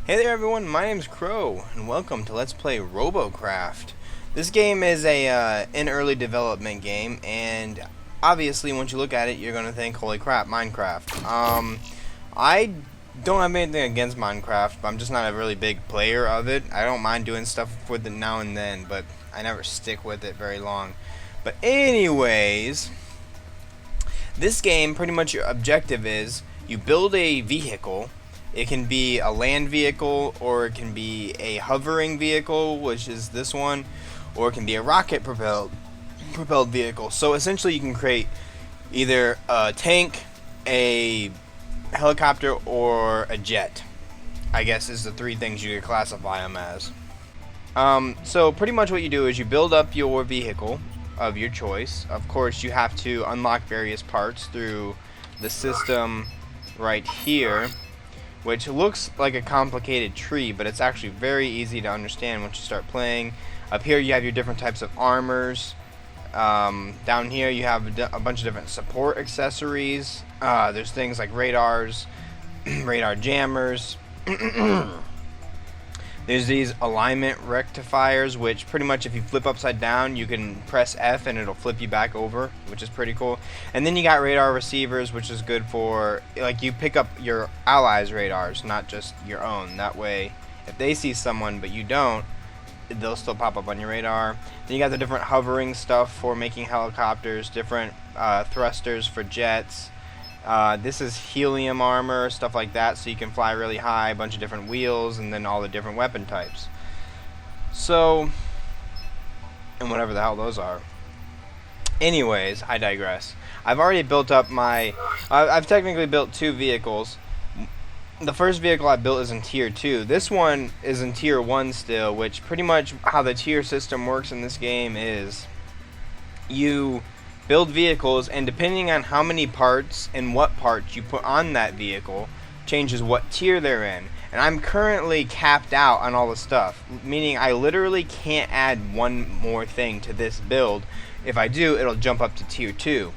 Hey there everyone, my name's Crow, and welcome to Let's Play Robocraft. This game is an early development game, and obviously once you look at it, you're going to think, holy crap, Minecraft. I don't have anything against Minecraft, but I'm just not a really big player of it. I don't mind doing stuff with it now and then, but I never stick with it very long. But anyways, this game, pretty much your objective is, you build a vehicle. It can be a land vehicle, or it can be a hovering vehicle, which is this one, or it can be a rocket propelled vehicle. So essentially you can create either a tank, a helicopter, or a jet, I guess is the three things you could classify them as. So pretty much what you do is you build up your vehicle of your choice. Of course you have to unlock various parts through the system right here, which looks like a complicated tree, but it's actually very easy to understand once you start playing. Up here you have your different types of armors. Down here you have a bunch of different support accessories. There's things like radars, radar jammers. There's these alignment rectifiers, which pretty much if you flip upside down, you can press F and it'll flip you back over, which is pretty cool. And then you got radar receivers, which is good for, like, you pick up your allies' radars, not just your own. That way, if they see someone but you don't, they'll still pop up on your radar. Then you got the different hovering stuff for making helicopters, different thrusters for jets. This is helium armor, stuff like that, so you can fly really high, a bunch of different wheels, and then all the different weapon types. So, and whatever the hell those are. Anyways, I digress. I've already built up my, I've technically built two vehicles. The first vehicle I built is in tier 2. This one is in tier 1 still, which pretty much how the tier system works in this game is you build vehicles, and depending on how many parts and what parts you put on that vehicle changes what tier they're in. And I'm currently capped out on all the stuff, meaning I literally can't add one more thing to this build. If I do, it'll jump up to tier 2.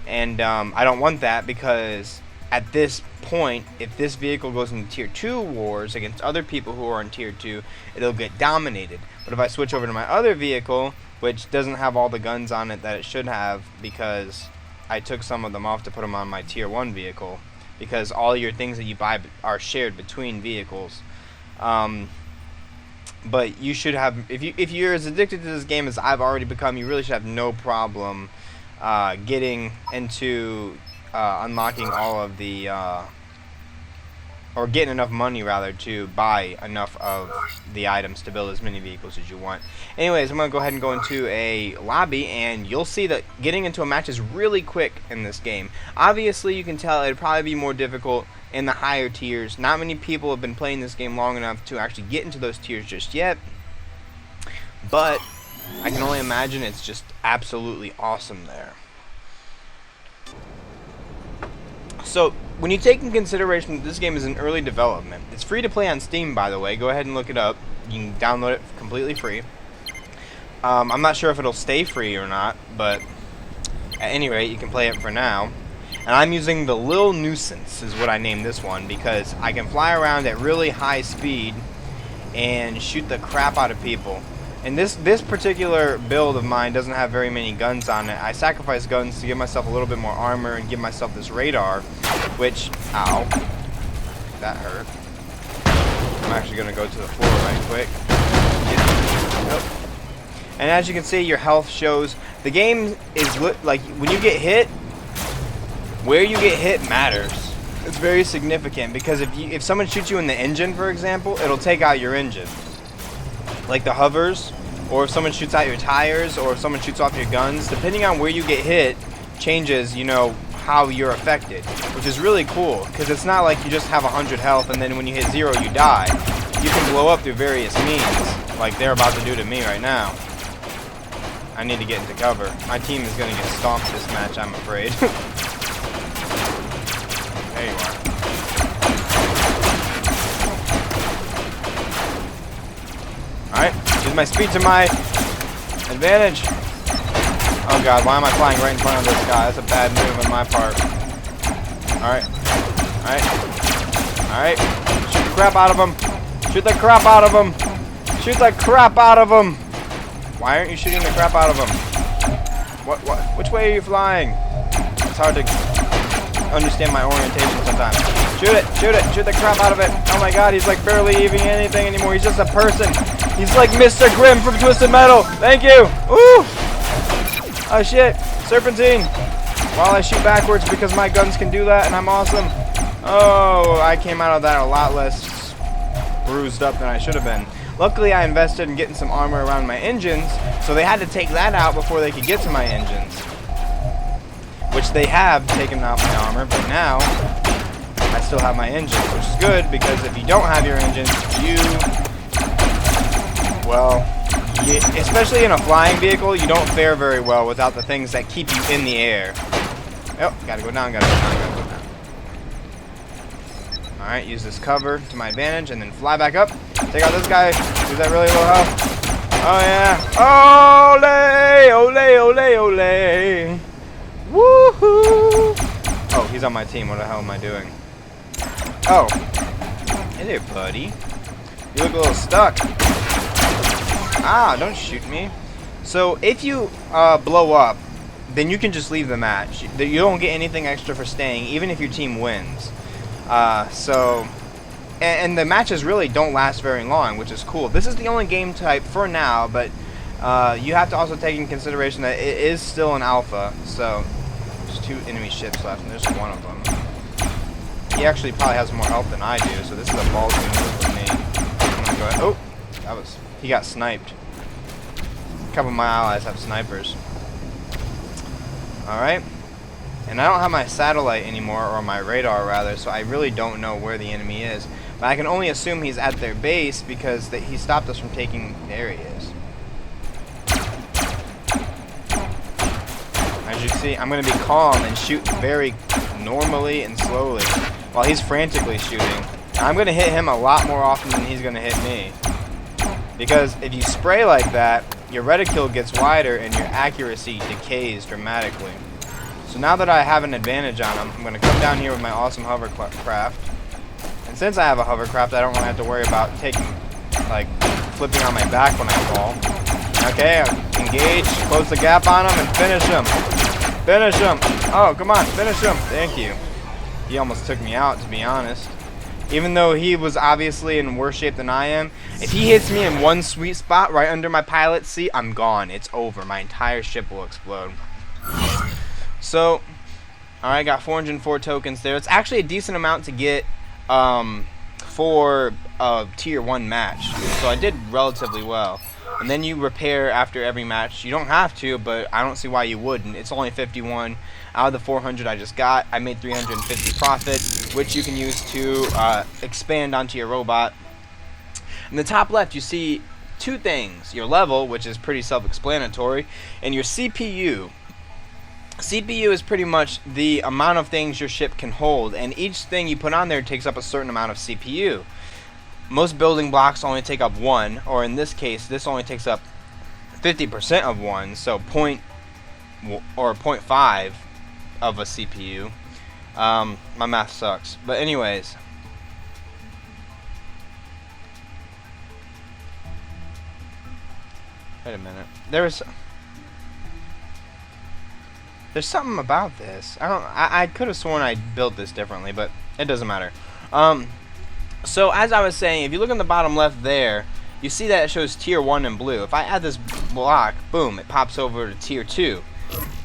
And I don't want that, because at this point, if this vehicle goes into tier 2 wars against other people who are in tier 2, it'll get dominated. But if I switch over to my other vehicle, which doesn't have all the guns on it that it should have, because I took some of them off to put them on my tier 1 vehicle, because all your things that you buy are shared between vehicles. But you should have, if you're as addicted to this game as I've already become, you really should have no problem getting into unlocking all of the or getting enough money rather to buy enough of the items to build as many vehicles as you want. Anyways, I'm going to go ahead and go into a lobby, and you'll see that getting into a match is really quick in this game. Obviously, you can tell it'd probably be more difficult in the higher tiers. Not many people have been playing this game long enough to actually get into those tiers just yet, but I can only imagine it's just absolutely awesome there. So, when you take in consideration that this game is in early development, it's free to play on Steam, by the way. Go ahead and look it up. You can download it completely free. I'm not sure if it'll stay free or not, but at any rate, you can play it for now. And I'm using the Lil Nuisance, is what I named this one, because I can fly around at really high speed and shoot the crap out of people. And this particular build of mine doesn't have very many guns on it. I sacrifice guns to give myself a little bit more armor and give myself this radar, which, ow, that hurt. I'm actually going to go to the floor right quick. And as you can see, your health shows. The game is, like, when you get hit, where you get hit matters. It's very significant, because if someone shoots you in the engine, for example, it'll take out your engine. Like the hovers, or if someone shoots out your tires, or if someone shoots off your guns, depending on where you get hit, changes, you know, how you're affected, which is really cool, because it's not like you just have 100 health and then when you hit 0 you die. You can blow up through various means, like they're about to do to me right now. I need to get into cover. My team is going to get stomped this match, I'm afraid. There you are. Alright, use my speed to my advantage. Oh god, why am I flying right in front of this guy? That's a bad move on my part. Alright. Alright. Alright. Shoot the crap out of him. Shoot the crap out of him. Shoot the crap out of him. Why aren't you shooting the crap out of him? What? Which way are you flying? It's hard to understand my orientation sometimes. Shoot it. Shoot it. Shoot the crap out of it. Oh my god, he's like barely even anything anymore. He's just a person. He's like Mr. Grimm from Twisted Metal. Thank you. Ooh. Oh shit. Serpentine. While I shoot backwards because my guns can do that and I'm awesome. Oh, I came out of that a lot less bruised up than I should have been. Luckily, I invested in getting some armor around my engines, so they had to take that out before they could get to my engines. Which they have taken out my armor, but now I still have my engines, which is good because if you don't have your engines, especially in a flying vehicle, you don't fare very well without the things that keep you in the air. Oh, gotta go down, gotta go down, gotta go down. Alright, use this cover to my advantage and then fly back up. Take out this guy who's at really low health. Oh yeah. Ole! Ole, ole, ole. Woohoo! Oh, he's on my team. What the hell am I doing? Oh. Hey there, buddy. You look a little stuck. Ah, don't shoot me. So, if you blow up, then you can just leave the match. You don't get anything extra for staying, even if your team wins. And the matches really don't last very long, which is cool. This is the only game type for now, but you have to also take in consideration that it is still an alpha. So there's 2 enemy ships left, and there's one of them. He actually probably has more health than I do, so this is a ballsy move for me. I'm gonna go ahead. Oh, he got sniped. A couple of my allies have snipers. All right. And I don't have my satellite anymore, or my radar rather, so I really don't know where the enemy is. But I can only assume he's at their base because he stopped us from taking... There he is. As you see, I'm going to be calm and shoot very normally and slowly while he's frantically shooting. I'm going to hit him a lot more often than he's going to hit me. Because if you spray like that, your reticule gets wider and your accuracy decays dramatically. So now that I have an advantage on him, I'm going to come down here with my awesome hovercraft. And since I have a hovercraft, I don't really have to worry about flipping on my back when I fall. Okay, engage, close the gap on him, and finish him. Finish him. Oh, come on, finish him. Thank you. He almost took me out, to be honest. Even though he was obviously in worse shape than I am, if he hits me in one sweet spot right under my pilot's seat, I'm gone. It's over. My entire ship will explode. So, alright, got 404 tokens there. It's actually a decent amount to get for a tier 1 match. So I did relatively well. And then you repair after every match. You don't have to, but I don't see why you wouldn't. It's only 51 out of the 400 I just got. I made 350 profit, which you can use to expand onto your robot. In the top left, you see 2 things. Your level, which is pretty self-explanatory, and your CPU. CPU is pretty much the amount of things your ship can hold, and each thing you put on there takes up a certain amount of CPU. Most building blocks only take up 1, or in this case, this only takes up 50% of 1, so 0.5 of a CPU. My math sucks, but anyways. Wait a minute. There's something about this. I could have sworn I built this differently, but it doesn't matter. So as I was saying, if you look in the bottom left there, you see that it shows tier 1 in blue. If I add this block, boom, it pops over to tier 2.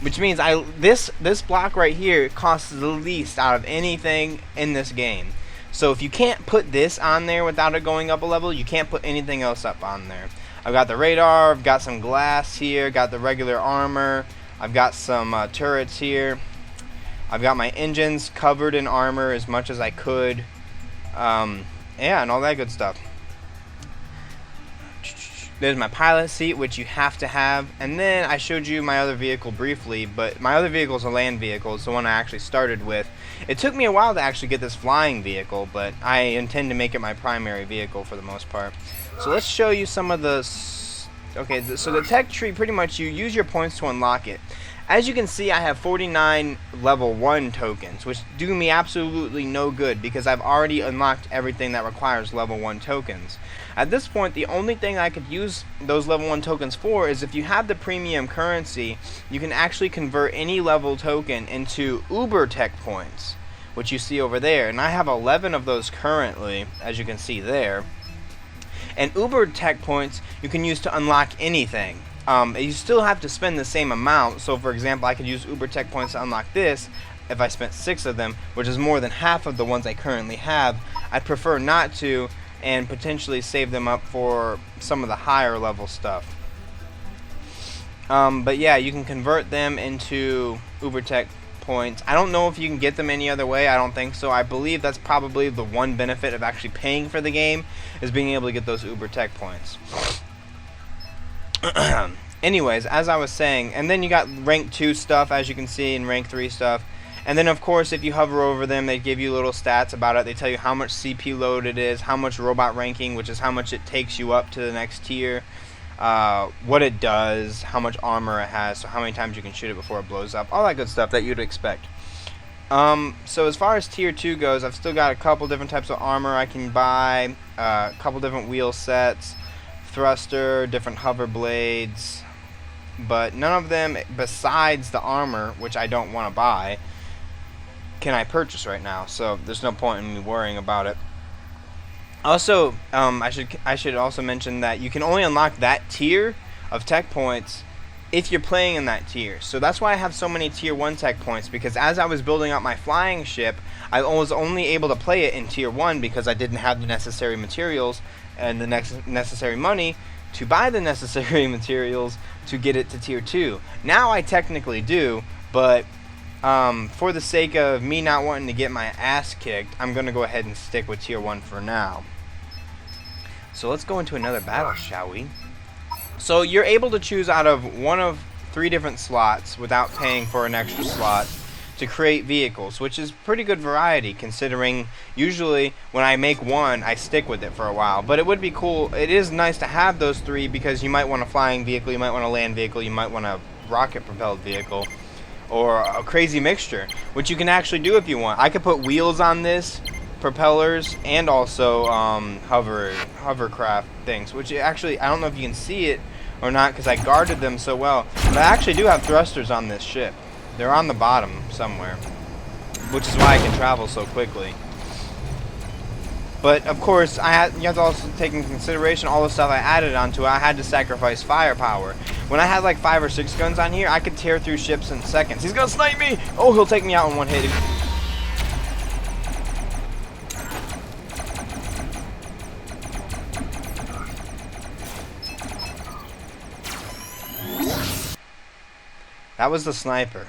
Which means this block right here costs the least out of anything in this game. So if you can't put this on there without it going up a level, you can't put anything else up on there. I've got the radar, I've got some glass here, got the regular armor, I've got some turrets here. I've got my engines covered in armor as much as I could. Yeah, and all that good stuff. There's my pilot seat, which you have to have. And then I showed you my other vehicle briefly, but my other vehicle is a land vehicle. It's the one I actually started with. It took me a while to actually get this flying vehicle, but I intend to make it my primary vehicle for the most part. So let's show you some of the... Okay, so the tech tree, pretty much you use your points to unlock it. As you can see, I have 49 level 1 tokens, which do me absolutely no good because I've already unlocked everything that requires level 1 tokens. At this point, the only thing I could use those level 1 tokens for is if you have the premium currency, you can actually convert any level token into Uber Tech points, which you see over there. And I have 11 of those currently, as you can see there. And Uber Tech points you can use to unlock anything. You still have to spend the same amount. So for example, I could use Uber Tech points to unlock this if I spent 6 of them, which is more than half of the ones I currently have. I'd prefer not to, and potentially save them up for some of the higher level stuff. But yeah, you can convert them into Uber Tech points. I don't know if you can get them any other way. I don't think so. I believe that's probably the one benefit of actually paying for the game, is being able to get those Uber Tech points. Anyways, as I was saying, and then you got rank 2 stuff, as you can see, and rank 3 stuff. And then of course, if you hover over them, they give you little stats about it. They tell you how much CP load it is, how much robot ranking, which is how much it takes you up to the next tier, what it does, how much armor it has, so how many times you can shoot it before it blows up, all that good stuff that you'd expect. So as far as tier 2 goes, I've still got a couple different types of armor I can buy, a couple different wheel sets, thruster, different hover blades, but none of them besides the armor, which I don't want to buy, can I purchase right now, so there's no point in me worrying about it. Also, I should also mention that you can only unlock that tier of tech points if you're playing in that tier. So that's why I have so many tier 1 tech points, because as I was building up my flying ship, I was only able to play it in tier 1 because I didn't have the necessary materials and the necessary money to buy the necessary materials to get it to tier 2. Now I technically do, but for the sake of me not wanting to get my ass kicked, I'm going to go ahead and stick with tier 1 for now. So let's go into another battle, shall we? So you're able to choose out of one of 3 different slots without paying for an extra slot to create vehicles, which is pretty good variety considering usually when I make one I stick with it for a while. But it would be cool, it is nice to have those 3 because you might want a flying vehicle, you might want a land vehicle, you might want a rocket propelled vehicle, or a crazy mixture, which you can actually do if you want. I could put wheels on this, propellers, and also hovercraft things, which actually I don't know if you can see it or not because I guarded them so well, but I actually do have thrusters on this ship. They're on the bottom somewhere, which is why I can travel so quickly. But of course, you have to also take into consideration all the stuff I added onto it. I had to sacrifice firepower. When I had like 5 or 6 guns on here, I could tear through ships in seconds. He's gonna snipe me! Oh, he'll take me out in one hit. That was the sniper.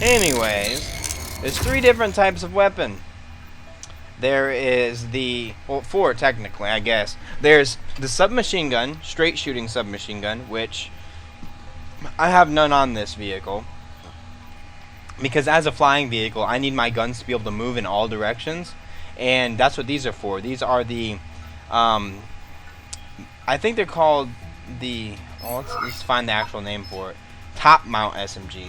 Anyways, there's 3 different types of weapon. There is the, well, 4 technically, I guess. There's the submachine gun, straight shooting submachine gun, which I have none on this vehicle. Because as a flying vehicle, I need my guns to be able to move in all directions. And that's what these are for. These are the, I think they're called the, well, let's find the actual name for it. Top mount SMG.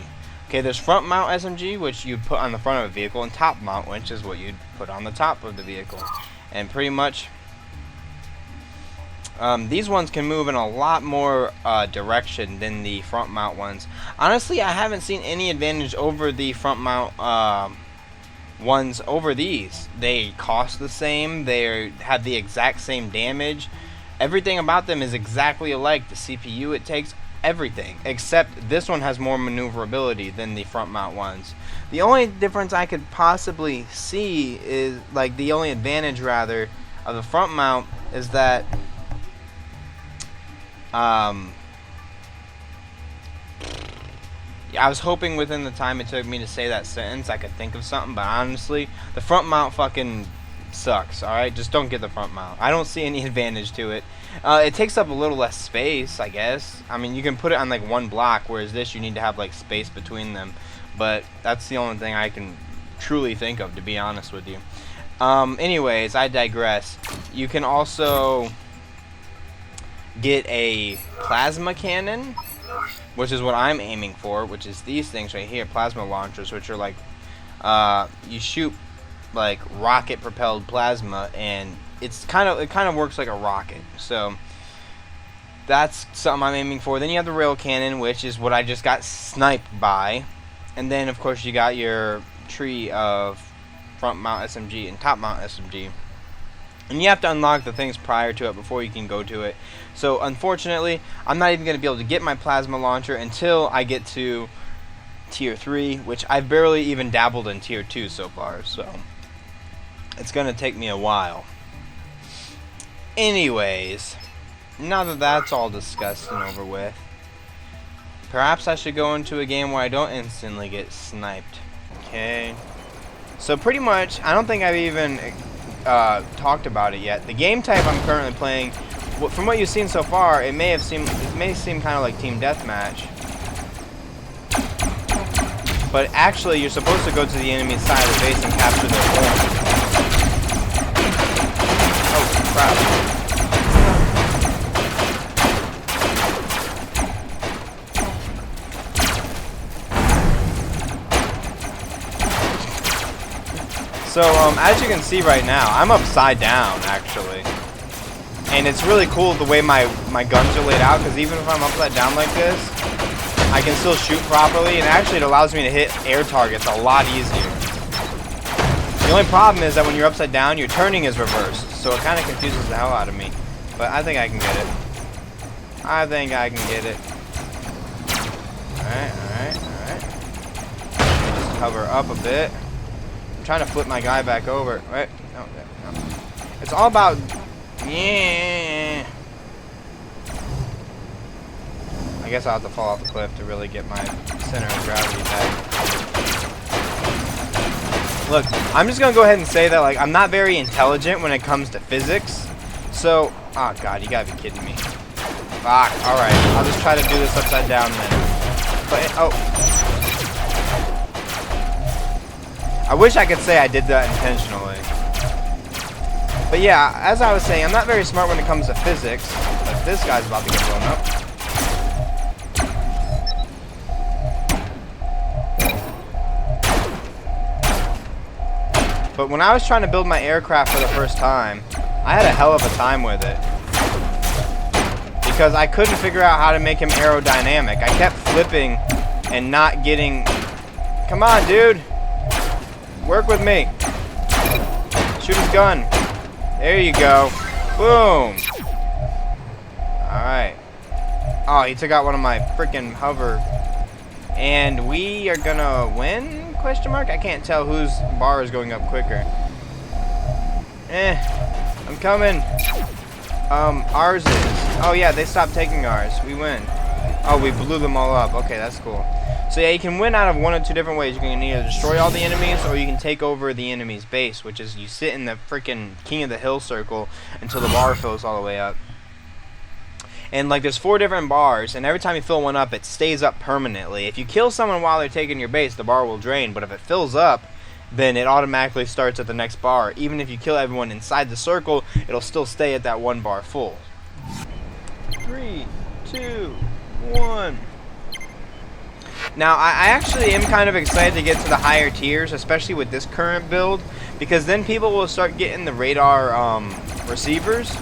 Okay, there's front mount SMG, which you put on the front of a vehicle, and top mount, which is what you'd put on the top of the vehicle. And pretty much, these ones can move in a lot more direction than the front mount ones. Honestly, I haven't seen any advantage over the front mount ones over these. They cost the same, they have the exact same damage. Everything about them is exactly alike. The CPU it takes, everything, except this one has more maneuverability than the front mount ones. The only difference I could possibly see is, like, the only advantage rather of the front mount is that yeah, I was hoping within the time it took me to say that sentence I could think of something, but honestly, the front mount fucking sucks. Alright, just don't get the front mount. I don't see any advantage to it. It takes up a little less space, I guess. I mean, you can put it on like one block, whereas this you need to have like space between them. But that's the only thing I can truly think of, to be honest with you. Anyways, I digress. You can also get a plasma cannon, which is what I'm aiming for, which is these things right here, plasma launchers, which are like, you shoot like rocket propelled plasma, and it kind of works like a rocket. So that's something I'm aiming for. Then you have the rail cannon, which is what I just got sniped by. And then of course you got your tree of front mount SMG and top mount SMG. And you have to unlock the things prior to it before you can go to it. So unfortunately, I'm not even going to be able to get my plasma launcher until I get to tier 3, which I've barely even dabbled in tier 2 so far. So it's going to take me a while. Anyways, now that that's all discussed and over with, perhaps I should go into a game where I don't instantly get sniped. Okay. So pretty much, I don't think I've even talked about it yet. The game type I'm currently playing, from what you've seen so far, it may seem kind of like team deathmatch, but actually you're supposed to go to the enemy's side of the base and capture their horn. Oh crap! So, as you can see right now, I'm upside down, actually. And it's really cool the way my guns are laid out, because even if I'm upside down like this, I can still shoot properly, and actually it allows me to hit air targets a lot easier. The only problem is that when you're upside down, your turning is reversed, so it kind of confuses the hell out of me. But I think I can get it. I think I can get it. Alright. Just hover up a bit. I'm trying to flip my guy back over. Right? No. It's all about... Yeah. I guess I'll have to fall off the cliff to really get my center of gravity back. Look, I'm just gonna go ahead and say that, like, I'm not very intelligent when it comes to physics. So... Oh, God, you gotta be kidding me. Fuck. Alright. I'll just try to do this upside down then. But... Oh... I wish I could say I did that intentionally. But yeah, as I was saying, I'm not very smart when it comes to physics. But this guy's about to get blown up. But when I was trying to build my aircraft for the first time, I had a hell of a time with it. Because I couldn't figure out how to make him aerodynamic. I kept flipping and not getting... Come on, dude! Work with me. Shoot his gun. There you go. Boom. Alright. Oh, he took out one of my freaking hover. And we are gonna win? Question mark? I can't tell whose bar is going up quicker. I'm coming. Ours is. Oh yeah, they stopped taking ours. We win. Oh, we blew them all up. Okay, that's cool. So yeah, you can win out of one of two different ways. You can either destroy all the enemies, or you can take over the enemy's base, which is you sit in the freaking King of the Hill circle until the bar fills all the way up. And like there's 4 different bars, and every time you fill one up, it stays up permanently. If you kill someone while they're taking your base, the bar will drain, but if it fills up, then it automatically starts at the next bar. Even if you kill everyone inside the circle, it'll still stay at that 1 bar full. 3, 2, 1. Now, I actually am kind of excited to get to the higher tiers, especially with this current build, because then people will start getting the radar receivers,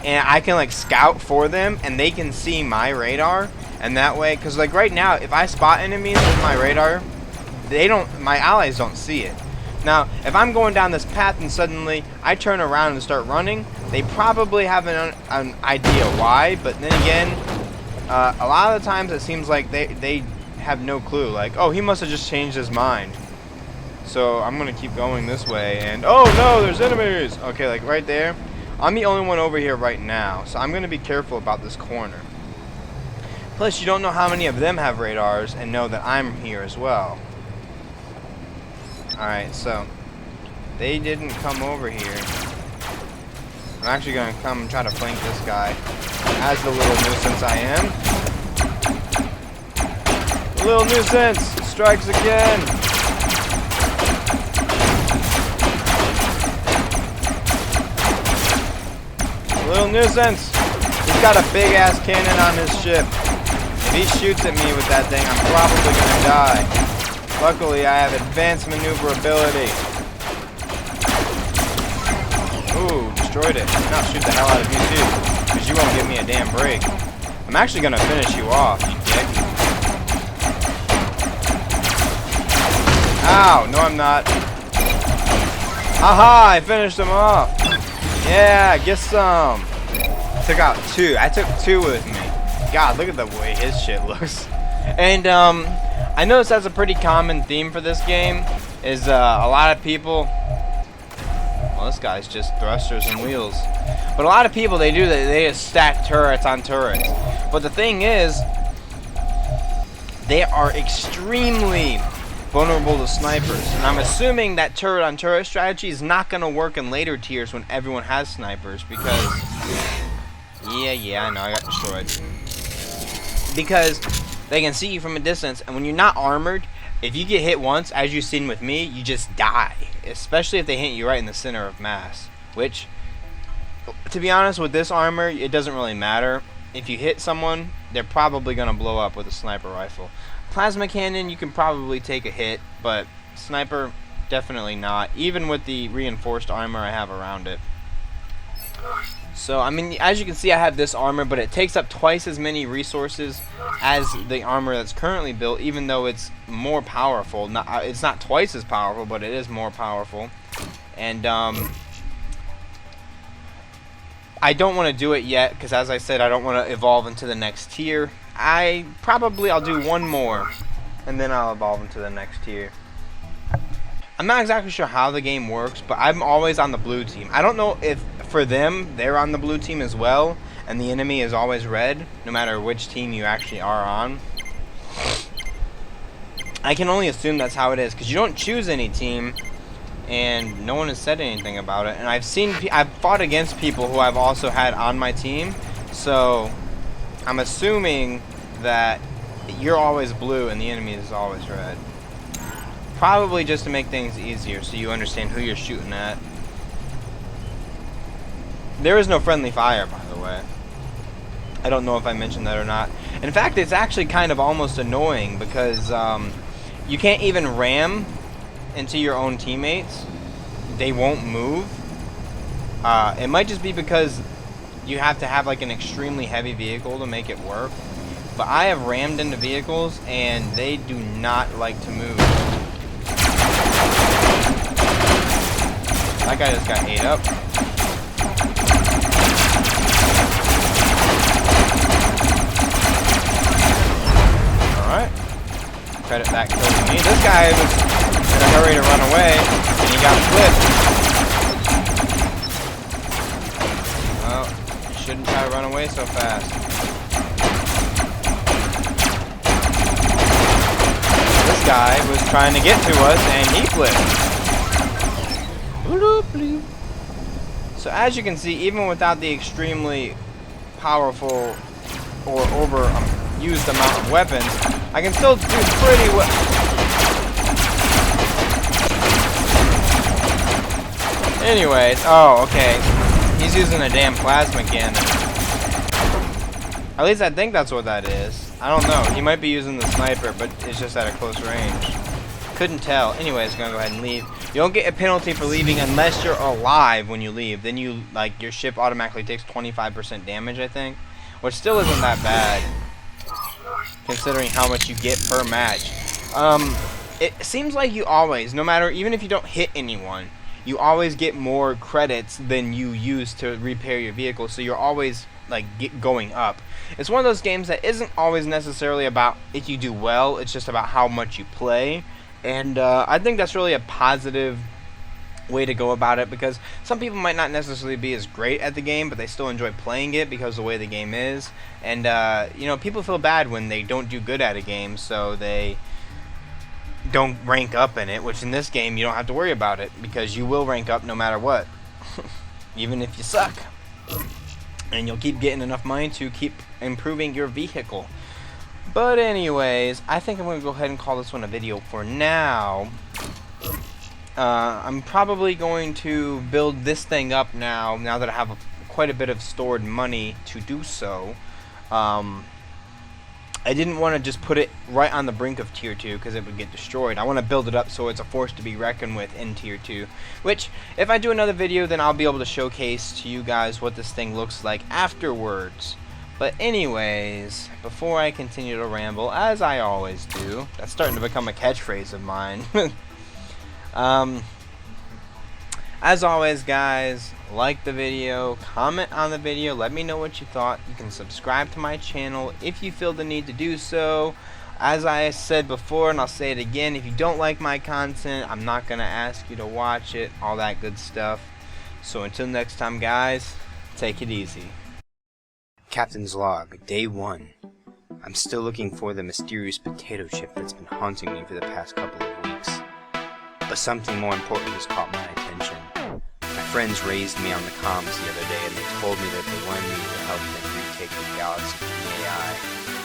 and I can like scout for them, and they can see my radar, and that way, because like right now, if I spot enemies with my radar, my allies don't see it. Now, if I'm going down this path and suddenly I turn around and start running, they probably have an idea why, but then again, a lot of the times it seems like they have no clue. Like, oh, he must have just changed his mind. So I'm gonna keep going this way, and oh no, there's enemies. Okay, like right there. I'm the only one over here right now, so I'm gonna be careful about this corner. Plus, you don't know how many of them have radars and know that I'm here as well. Alright, so they didn't come over here. I'm actually gonna come and try to flank this guy as the little nuisance I am. Little nuisance strikes again. Little nuisance. He's got a big ass cannon on his ship, If he shoots at me with that thing, I'm probably gonna die. Luckily, I have advanced maneuverability. Ooh, destroyed it. Now shoot the hell out of you too, because you won't give me a damn break. I'm actually gonna finish you off, you dick. Ow, no I'm not. Aha, I finished him off. Yeah, get some. Took out 2. I took 2 with me. God, look at the way his shit looks. And I noticed that's a pretty common theme for this game. Is a lot of people. Well, this guy's just thrusters and wheels. But a lot of people, they do that. They just stack turrets on turrets. But the thing is, they are extremely vulnerable to snipers. And I'm assuming that turret on turret strategy is not going to work in later tiers when everyone has snipers. Because, yeah, I know, I got destroyed. Because they can see you from a distance. And when you're not armored, if you get hit once, as you've seen with me, you just die. Especially if they hit you right in the center of mass. Which, to be honest, with this armor, it doesn't really matter. If you hit someone, they're probably going to blow up with a sniper rifle. Plasma cannon, you can probably take a hit, but sniper, definitely not. Even with the reinforced armor I have around it. So, I mean, as you can see, I have this armor, but it takes up twice as many resources as the armor that's currently built, even though it's more powerful. It's not twice as powerful, but it is more powerful. And, I don't want to do it yet, because as I said, I don't want to evolve into the next tier. I'll do one more, and then I'll evolve into the next tier. I'm not exactly sure how the game works, but I'm always on the blue team. I don't know if for them, they're on the blue team as well, and the enemy is always red, no matter which team you actually are on. I can only assume that's how it is, because you don't choose any team, and no one has said anything about it. And I've fought against people who I've also had on my team, so I'm assuming that you're always blue and the enemy is always red. Probably just to make things easier so you understand who you're shooting at. There is no friendly fire, by the way. I don't know if I mentioned that or not. In fact, it's actually kind of almost annoying because you can't even ram into your own teammates. They won't move. It might just be because you have to have like an extremely heavy vehicle to make it work. But I have rammed into vehicles and they do not like to move. That guy just got ate up. Alright. Credit that kill to me. This guy was in a hurry to run away, and he got flipped. Well, you shouldn't try to run away so fast. This guy was trying to get to us, and he flipped. So as you can see, even without the extremely powerful or overused amount of weapons, I can still do pretty well. Anyways, oh, okay. He's using a damn plasma cannon. At least I think that's what that is. I don't know. He might be using the sniper, but it's just at a close range. Couldn't tell. Anyways, gonna go ahead and leave. You don't get a penalty for leaving unless you're alive when you leave. Then you, like, your ship automatically takes 25% damage, I think. Which still isn't that bad, considering how much you get per match. It seems like you always, no matter, even if you don't hit anyone, you always get more credits than you use to repair your vehicle, so you're always, like, going up. It's one of those games that isn't always necessarily about if you do well, it's just about how much you play. And I think that's really a positive way to go about it, because some people might not necessarily be as great at the game, but they still enjoy playing it because of the way the game is. And you know, people feel bad when they don't do good at a game, so they don't rank up in it, which in this game you don't have to worry about it, because you will rank up no matter what. Even if you suck. And you'll keep getting enough money to keep improving your vehicle. But anyways, I think I'm going to go ahead and call this one a video for now. I'm probably going to build this thing up now that I have quite a bit of stored money to do so. I I didn't want to just put it right on the brink of tier 2 because it would get destroyed. I want to build it up so it's a force to be reckoned with in tier 2. Which, if I do another video, then I'll be able to showcase to you guys what this thing looks like afterwards. But anyways, before I continue to ramble, as I always do, that's starting to become a catchphrase of mine. As always, guys, like the video, comment on the video, let me know what you thought. You can subscribe to my channel if you feel the need to do so. As I said before, and I'll say it again, if you don't like my content, I'm not going to ask you to watch it, all that good stuff. So until next time, guys, take it easy. Captain's Log, Day 1. I'm still looking for the mysterious potato chip that's been haunting me for the past couple of weeks. But something more important has caught my attention. My friends raised me on the comms the other day and they told me that they wanted me to help them retake the galaxy from the AI.